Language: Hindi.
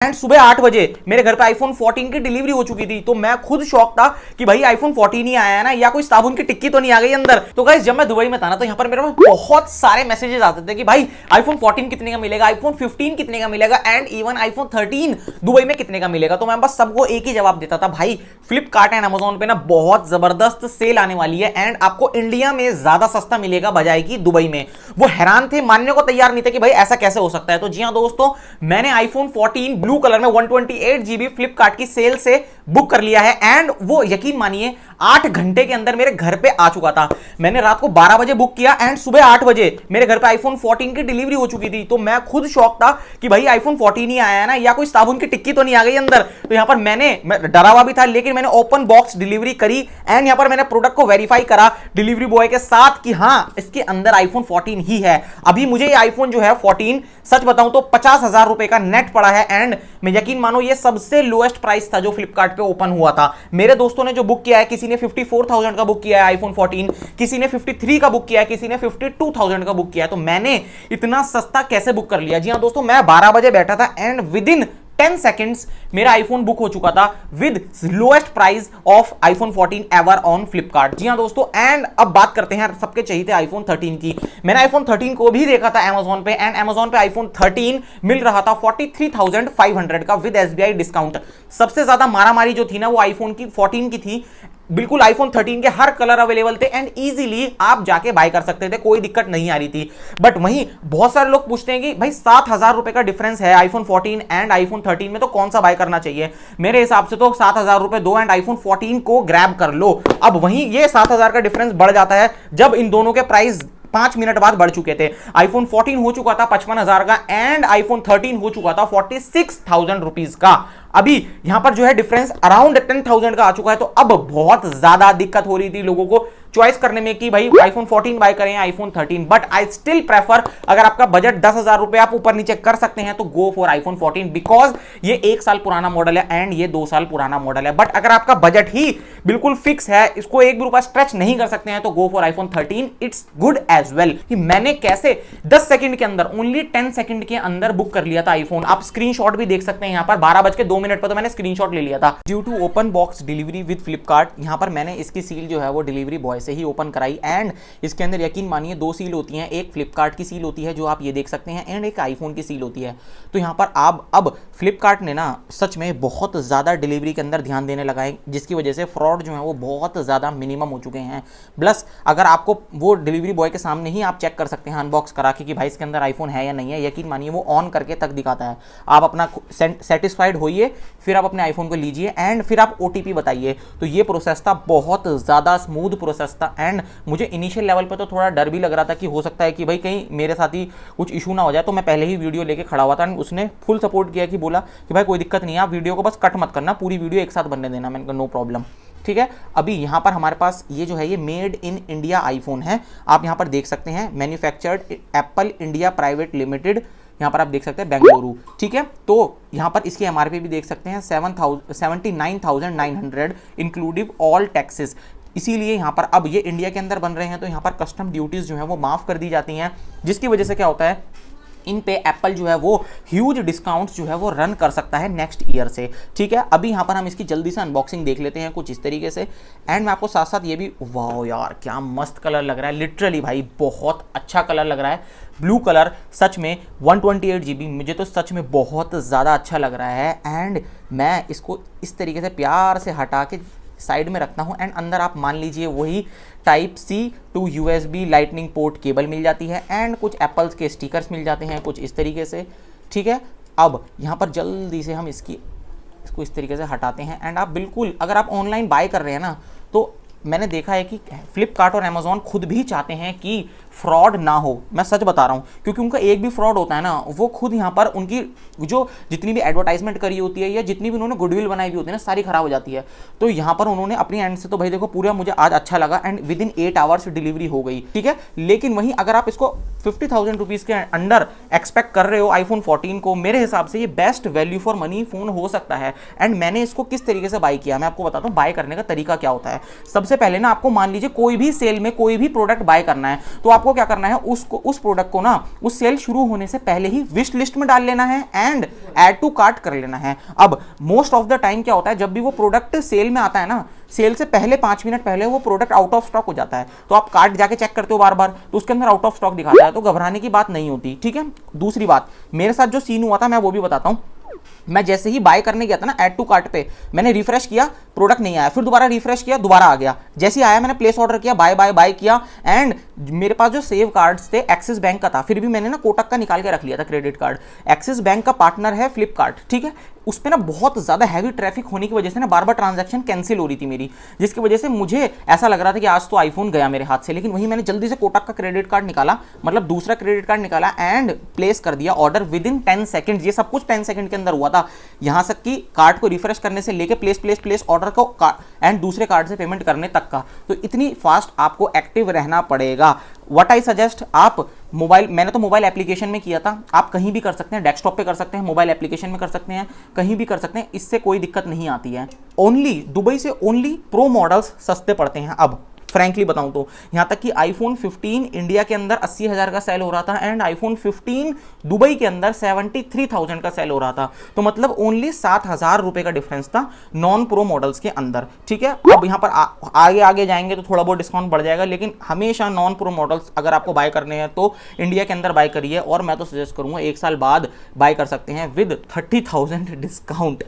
एंड सुबह 8 बजे मेरे घर पे आईफोन 14 की डिलीवरी हो चुकी थी। तो मैं खुद शॉक था कि भाई आईफोन 14 ही आया है ना, या कोई साबुन की टिक्की तो नहीं आ गई अंदर। तो गाइस जब मैं दुबई में था ना, तो यहाँ पर मेरे पास बहुत सारे मैसेजेस आते थे कि भाई आईफोन 14 कितने का मिलेगा, आईफोन 15 कितने का मिलेगा, एंड इवन आईफोन 13 दुबई में कितने का मिलेगा। तो मैं बस सबको एक ही जवाब देता था, भाई फ्लिपकार्ट एंड अमेजोन पे ना बहुत जबरदस्त सेल आने वाली है एंड आपको इंडिया में ज्यादा सस्ता मिलेगा बजाय कि दुबई में। वो हैरान थे, मानने को तैयार नहीं थे कि भाई ऐसा कैसे हो सकता है। तो जी हाँ दोस्तों, मैंने आईफोन 14 ब्लू कलर में 128 GB फ्लिपकार्ट की सेल से बुक कर लिया है एंड वो यकीन मानिए 8 घंटे के अंदर मेरे घर पे आ चुका था। मैंने रात को 12 बजे बुक किया एंड सुबह 8 बजे मेरे घर पे आईफोन 14 की डिलीवरी हो चुकी थी। तो मैं खुद शॉक था कि भाई आईफोन 14 ही आया है ना, या कोई साबुन की टिक्की तो नहीं आ गई अंदर। तो यहां पर मैं डरा हुआ भी था, लेकिन मैंने ओपन बॉक्स डिलीवरी करी एंड यहां पर मैंने प्रोडक्ट को वेरीफाई करा डिलीवरी बॉय के साथ कि हां इसके अंदर आईफोन 14 ही है। अभी मुझे ये आईफोन जो है 14 सच बताऊं तो 50,000 रुपए का नेट पड़ा है एंड मैं यकीन मानो ये सबसे लोएस्ट प्राइस था जो फ्लिपकार्ट पे ओपन हुआ था। मेरे दोस्तों ने जो बुक किया है, किसी ने 54,000 का बुक किया है आईफोन 14, किसी ने 53 का बुक किया है, किसी ने 52,000 का बुक किया है। तो मैंने इतना सस्ता कैसे बुक कर लिया? जी हाँ दोस्तों, मैं 12 बजे बैठा था एंड विद इन 10 सेकेंड्स मेरा आईफोन बुक हो चुका था with lowest price of iPhone 14 ever on Flipkart. जी हां दोस्तों, एंड अब बात करते हैं सबके चाहिए थे आईफोन 13 की। मैंने आईफोन 13 को भी देखा था अमेजोन पे एंड अमेजोन पे आईफोन 13 मिल रहा था 43,500 का विद एसबीआई डिस्काउंट। सबसे ज्यादा मारामारी जो थी ना वो आईफोन की 14 की थी। बिल्कुल आईफोन 13 के हर कलर अवेलेबल थे एंड इजीली आप जाके बाय कर सकते थे, कोई दिक्कत नहीं आ रही थी। बट वहीं बहुत सारे लोग पूछते हैं कि भाई 7,000 रुपए का डिफरेंस है आईफोन 14 एंड आईफोन 13 में, तो कौन सा बाय करना चाहिए? मेरे हिसाब से तो 7,000 रुपए दो एंड आईफोन 14 को ग्रैब कर लो। अब वहीं ये 7,000 का डिफरेंस बढ़ जाता है जब इन दोनों के प्राइस 5 मिनट बाद बढ़ चुके थे। आईफोन 14 हो चुका था 55,000 का एंड आईफोन 13 हो चुका था 46,000 रुपीज का। अभी यहां पर जो है डिफरेंस अराउंड 10,000 का आ चुका है। तो अब बहुत ज्यादा दिक्कत हो रही थी लोगों को चॉइस करने में कि भाई आईफोन 14 बाय करें या iPhone 13। But I still prefer, अगर आपका बजट 10,000 रुपए आप ऊपर नीचे कर सकते हैं तो गो फॉर आईफोन 14, बिकॉज ये 1 साल पुराना मॉडल है एंड ये 2 साल पुराना मॉडल है। बट अगर आपका बजट ही बिल्कुल फिक्स है, इसको एक भी रुपया स्ट्रेच नहीं कर सकते हैं, तो go for iPhone 13, it's good as well. कि मैंने कैसे 10 सेकंड के अंदर, ओनली 10 सेकंड के अंदर बुक कर लिया था आईफोन। आप स्क्रीनशॉट भी देख सकते हैं यहां पर 12:02 पर तो मैंने स्क्रीनशॉट ले लिया था। Due to open box delivery with Flipkart, यहां पर मैंने इसकी सील जो है वो डिलीवरी बॉय से ही ओपन कराई एंड इसके अंदर यकीन मानिए 2 सील होती हैं। एक फ्लिपकार्ट की सील होती है जो आप ये देख सकते हैं एंड एक आईफोन की सील होती है। तो यहां पर आप अब फ्लिपकार्ट ने ना सच में बहुत ज्यादा डिलीवरी के अंदर ध्यान देने लगा है, जिसकी वजह से फ्रॉड जो है वो बहुत ज्यादा मिनिमम हो चुके हैं। प्लस अगर आपको वो डिलीवरी बॉय के सामने ही आप चेक कर सकते हैं अनबॉक्स करा के कि भाई इसके अंदर आईफोन है या नहीं है। यकीन मानिए वो ऑन करके तक दिखाता है। आप अपना सेटिस्फाइड होइए, फिर आप अपने आईफोन को लीजिए एंड फिर आप ओटीपी बताइए। तो ये प्रोसेस था, बहुत ज्यादा स्मूथ प्रोसेस था एंड मुझे इनिशियल लेवल पर तो थोड़ा डर भी लग रहा था कि हो सकता है कि भाई कहीं मेरे साथ ही कुछ इशू ना हो जाए। तो मैं पहले ही वीडियो लेके खड़ा हुआ था एंड उसने फुल सपोर्ट किया कि बोला कि भाई कोई दिक्कत नहीं है, आप वीडियो को बस कट मत करना, पूरी वीडियो एक साथ बनने देना। मैंने कहा नो प्रॉब्लम, ठीक है। अभी यहाँ पर हमारे पास ये जो है ये मेड इन इंडिया आईफोन है। आप यहाँ पर देख सकते हैं manufactured Apple India private limited, यहाँ पर आप देख सकते हैं बेंगलुरु, ठीक है। तो यहाँ पर इसकी एमआरपी भी देख सकते हैं 79,900 इंक्लूडिव ऑल टैक्सेस। इसीलिए यहाँ पर अब ये इंडिया के अंदर बन रहे हैं तो यहाँ पर कस्टम ड्यूटीज जो है वो माफ कर दी जाती हैं, जिसकी वजह से क्या होता है इन पे एप्पल जो है वो ह्यूज डिस्काउंट्स जो है वो रन कर सकता है नेक्स्ट ईयर से, ठीक है। अभी यहाँ पर हम इसकी जल्दी से अनबॉक्सिंग देख लेते हैं कुछ इस तरीके से एंड मैं आपको साथ साथ ये भी, वाह यार क्या मस्त कलर लग रहा है, लिटरली भाई बहुत अच्छा कलर लग रहा है। ब्लू कलर सच में 128 GB मुझे तो सच में बहुत ज़्यादा अच्छा लग रहा है एंड मैं इसको इस तरीके से प्यार से हटा के साइड में रखता हूं एंड अंदर आप मान लीजिए वही type C to USB lightning port cable मिल जाती है एंड कुछ एप्पल्स के स्टिकर्स मिल जाते हैं कुछ इस तरीके से, ठीक है। अब यहाँ पर जल्दी से हम इसको इस तरीके से हटाते हैं एंड आप बिल्कुल अगर आप ऑनलाइन बाय कर रहे हैं ना, तो मैंने देखा है कि फ्लिपकार्ट और अमेजोन खुद भी चाहते हैं कि फ्रॉड ना हो। मैं सच बता रहा हूँ, क्योंकि उनका एक भी फ्रॉड होता है ना, वो खुद यहाँ पर उनकी जो जितनी भी एडवर्टाइजमेंट करी होती है या जितनी भी उन्होंने गुडविल बनाई हुई होती है ना, सारी खराब हो जाती है। तो यहाँ पर उन्होंने अपनी एंड से तो भाई देखो पूरा मुझे आज अच्छा लगा and with in 8 hours delivery हो गई, ठीक है। लेकिन वहीं अगर आप इसको 50,000 रुपीज़ के अंडर एक्सपेक्ट कर रहे हो आईफोन 14 को, मेरे हिसाब से ये best value for money phone हो सकता है। एंड मैंने इसको किस तरीके से बाय किया मैं आपको बताता हूँ। बाय करने का तरीका क्या होता है, सबसे पहले ना आपको मान लीजिए कोई भी सेल में कोई भी प्रोडक्ट बाय करना है तो आपको क्या करना है, उस प्रोडक्ट को ना उस सेल शुरू होने से पहले ही विश लिस्ट में डाल लेना है एंड ऐड टू कार्ट कर लेना है। अब मोस्ट ऑफ द टाइम क्या होता है, जब भी वो प्रोडक्ट सेल में आता है ना, सेल से पहले 5 मिनट पहले वो प्रोडक्ट आउट ऑफ स्टॉक हो जाता है, तो आप कार्ट जाके चेक करते हो बार बार, तो उसके अंदर आउट ऑफ स्टॉक दिखाता है, तो घबराने की बात नहीं होती, ठीक है। दूसरी बात, मेरे साथ जो सीन हुआ था मैं वो भी बताता हूं। मैं जैसे ही बाय करने गया था ना ऐड टू कार्ट पे, मैंने रिफ्रेश किया, प्रोडक्ट नहीं आया, फिर दोबारा रिफ्रेश किया, दोबारा आ गया, जैसे ही आया मैंने प्लेस ऑर्डर किया, बाय बाय बाय किया, एंड मेरे पास जो सेव कार्ड्स थे एक्सिस बैंक का था, फिर भी मैंने ना कोटक का निकाल के रख लिया था क्रेडिट कार्ड। एक्सिस बैंक का पार्टनर है फ्लिपकार्ट, ठीक है, उस पर ना बहुत ज़्यादा हैवी ट्रैफिक होने की वजह से ना बार बार ट्रांजैक्शन कैंसिल हो रही थी मेरी, जिसकी वजह से मुझे ऐसा लग रहा था कि आज तो आईफोन गया मेरे हाथ से। लेकिन वहीं मैंने जल्दी से कोटक का क्रेडिट कार्ड निकाला, मतलब दूसरा क्रेडिट कार्ड निकाला एंड प्लेस कर दिया ऑर्डर विद इन 10 सेकंड। ये सब कुछ 10 सेकंड के अंदर हुआ था, यहाँ तक कि कार्ड को रिफ्रेश करने से लेके प्लेस ऑर्डर को एंड दूसरे कार्ड से पेमेंट करने तक का। तो इतनी फास्ट आपको एक्टिव रहना पड़ेगा। व्हाट आई सजेस्ट, आप मोबाइल, मैंने तो मोबाइल एप्लीकेशन में किया था, आप कहीं भी कर सकते हैं, डेस्कटॉप पे कर सकते हैं, मोबाइल एप्लीकेशन में कर सकते हैं, कहीं भी कर सकते हैं, इससे कोई दिक्कत नहीं आती है। ओनली दुबई से ओनली प्रो मॉडल्स सस्ते पड़ते हैं। अब फ्रैंकली बताऊं तो यहां तक कि आईफोन 15 इंडिया के अंदर 80,000 का सेल हो रहा था एंड आईफोन 15 दुबई के अंदर 73,000 का सेल हो रहा था। तो मतलब ओनली 7,000 रुपए का डिफरेंस था नॉन प्रो मॉडल्स के अंदर, ठीक है। अब यहां पर आगे आगे जाएंगे तो थोड़ा बहुत डिस्काउंट बढ़ जाएगा, लेकिन हमेशा नॉन प्रो मॉडल्स अगर आपको बाय करने हैं तो इंडिया के अंदर बाय करिए, और मैं तो सजेस्ट करूंगा 1 साल बाद बाय कर सकते हैं विद 30,000 डिस्काउंट।